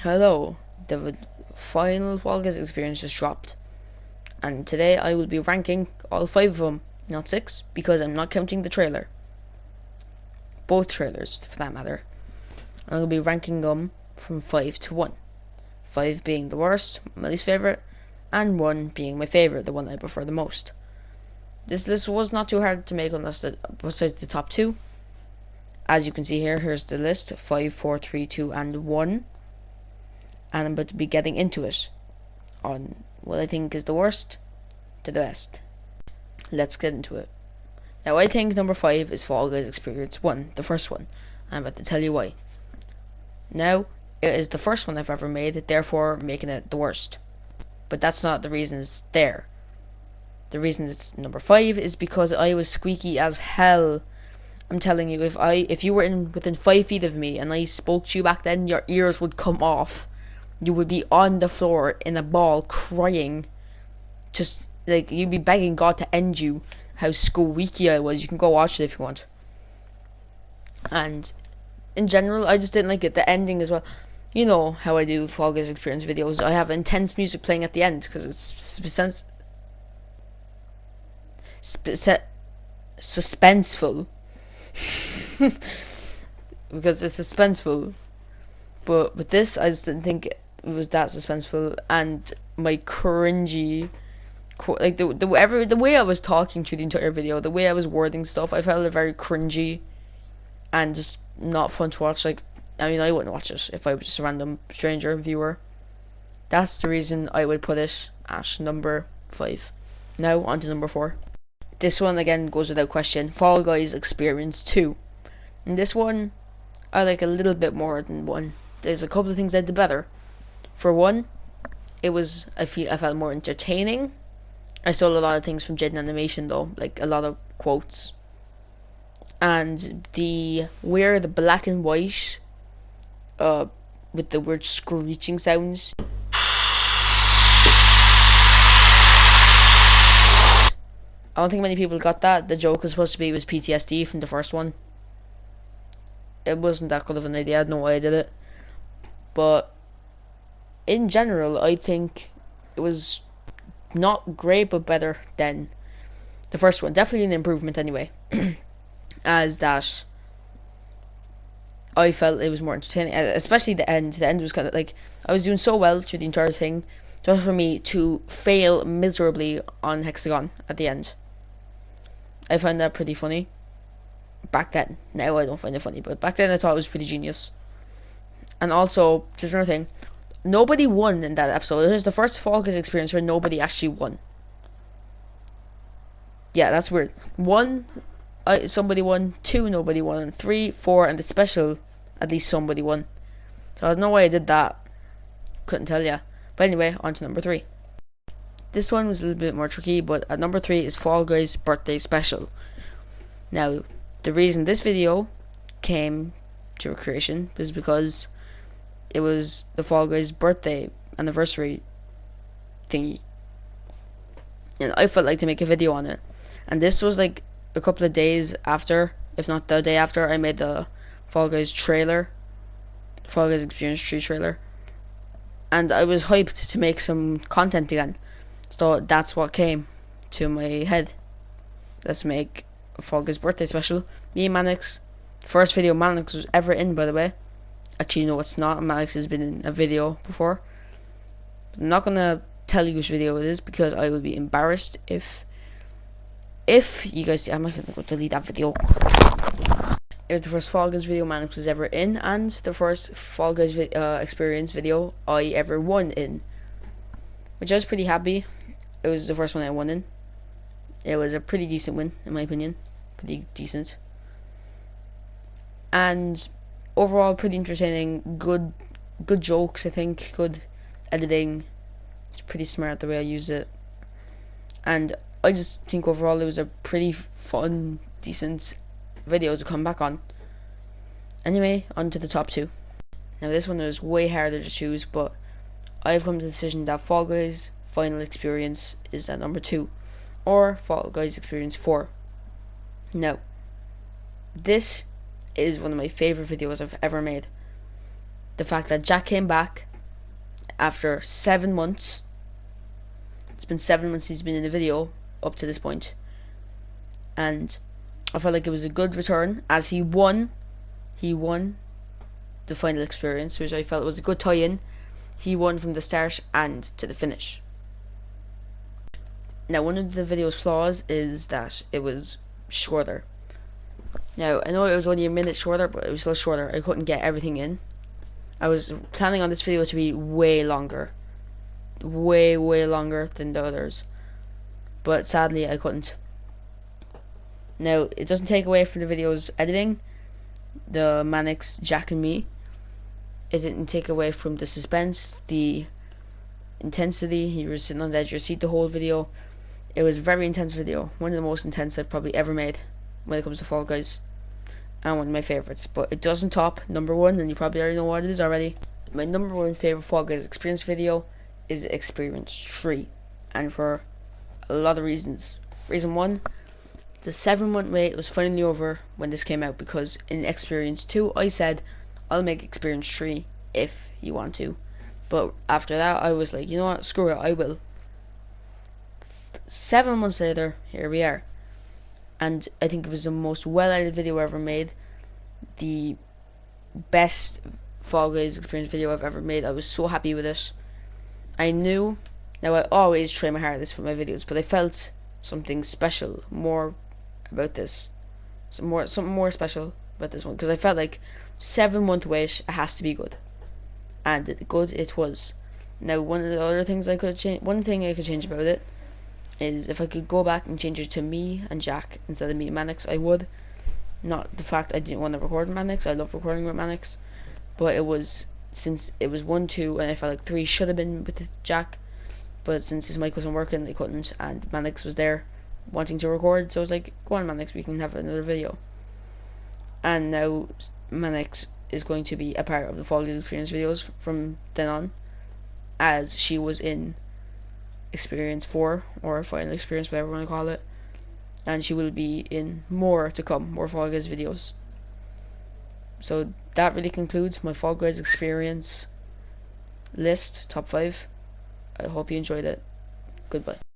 Hello, the final Fall Guys experience just dropped, and today I will be ranking all 5 of them, not 6, because I'm not counting the trailer. Both trailers, for that matter. I'm going to be ranking them from 5 to 1. 5 being the worst, my least favourite, and 1 being my favourite, the one I prefer the most. This list was not too hard to make besides the top 2. As you can see here, here's the list, 5, 4, 3, 2, and 1. And I'm about to be getting into it on what I think is the worst to the best. Let's get into it. Now, I think number 5 is Fall Guys Experience 1, the first one. I'm about to tell you why. Now, it is the first one I've ever made, therefore making it the worst. But that's not the reason it's there. The reason it's number 5 is because I was squeaky as hell. I'm telling you, if you were within 5 feet of me and I spoke to you back then, your ears would come off. You would be on the floor in a ball crying. Just like you'd be begging God to end you. How squeaky I was. You can go watch it if you want. And in general, I just didn't like it. The ending as well. You know how I do Fall Guys Experience videos. I have intense music playing at the end because it's suspenseful. Because it's suspenseful. But with this, I just didn't think it was that suspenseful, and my cringy, like the way I was talking through the entire video, the way I was wording stuff, I felt it very cringy, and just not fun to watch. Like, I mean, I wouldn't watch it if I was just a random stranger viewer. That's the reason I would put it at number 5. Now on to number 4. This one again goes without question. Fall Guys Experience 2. And this one, I like a little bit more than 1. There's a couple of things I did better. For 1, I felt more entertaining. I stole a lot of things from Jaden Animation though, like a lot of quotes. And the black and white, with the weird screeching sounds. I don't think many people got that. The joke was supposed to be it was PTSD from the first one. It wasn't that good of an idea. I don't know why I did it. But in general, I think it was not great, but better than the first one. Definitely an improvement anyway. As that, I felt it was more entertaining, especially the end. The end was kind of like, I was doing so well through the entire thing, just for me to fail miserably on Hexagon at the end. I found that pretty funny back then. Now I don't find it funny, but back then I thought it was pretty genius. And also, there's another thing. Nobody won in that episode. It was the first Fall Guys experience where nobody actually won. Yeah, that's weird. 1, somebody won. 2, nobody won. 3, 4, and the special, at least somebody won. So I don't know why I did that. Couldn't tell ya. But anyway, on to number 3. This one was a little bit more tricky, but at number 3 is Fall Guys Birthday Special. Now, the reason this video came to a creation was because it was the Fall Guys birthday anniversary thingy, and I felt like to make a video on it. And this was like a couple of days after, if not the day after, I made the Fall Guys trailer, Fall Guys Experience 3 trailer, and I was hyped to make some content again. So that's what came to my head. Let's make a Fall Guys birthday special. Me and Mannix. First video Mannix was ever in, by the way. Actually, no, it's not. Mannix has been in a video before. I'm not gonna tell you which video it is because I would be embarrassed if you guys see. I'm not gonna go delete that video. It was the first Fall Guys video Mannix was ever in, and the first Fall Guys experience video I ever won in, which I was pretty happy. It was the first one I won in. It was a pretty decent win, in my opinion. Pretty decent. And overall, pretty entertaining. Good jokes, I think. Good editing. It's pretty smart the way I use it. And I just think overall it was a pretty fun, decent video to come back on. Anyway, on to the top 2. Now this one is way harder to choose, but I've come to the decision that Fall Guys Final Experience is at number 2, or Fall Guys Experience 4. Now, this is one of my favorite videos I've ever made. The fact that Jack came back after 7 months. It's been 7 months he's been in the video up to this point, and I felt like it was a good return as he won the final experience, which I felt was a good tie-in. He won from the start and to the finish. Now, one of the video's flaws is that it was shorter. Now, I know it was only a minute shorter, but it was still shorter. I couldn't get everything in. I was planning on this video to be way longer. Way longer than the others. But sadly, I couldn't. Now, it doesn't take away from the video's editing. The Mannix, Jack and me. It didn't take away from the suspense, the intensity. You were sitting on the edge of your seat the whole video. It was a very intense video. One of the most intense I've probably ever made when it comes to Fall Guys. And one of my favourites. But it doesn't top number one, and you probably already know what it is already. My number one favourite Fall Guys experience video is Experience 3. And for a lot of reasons. Reason one, the 7-month wait was finally over when this came out, because in Experience 2 I said I'll make Experience 3 if you want to. But after that I was like, you know what, screw it, I will. 7 months later, here we are. And I think it was the most well edited video ever made. The best Fall Guys experience video I've ever made. I was so happy with it. I knew, now I always try my hardest with my videos, but I felt something special more about this. Something more special about this one, because I felt like 7-month wait, it has to be good. And good it was. Now, one of the other things I could change, one thing I could change about it is if I could go back and change it to me and Jack instead of me and Mannix, I would. Not the fact I didn't want to record with Mannix, I love recording with Mannix, but it was, since it was 1, 2, and I felt like 3 should have been with Jack, but since his mic wasn't working, they couldn't, and Mannix was there wanting to record, so I was like, go on Mannix, we can have another video. And now Mannix is going to be a part of the Fall Guys experience videos from then on, as she was in Experience 4, or Final Experience, whatever you want to call it, and she will be in more to come, more Fall Guys videos. So that really concludes my Fall Guys experience list, top 5. I hope you enjoyed it. Goodbye.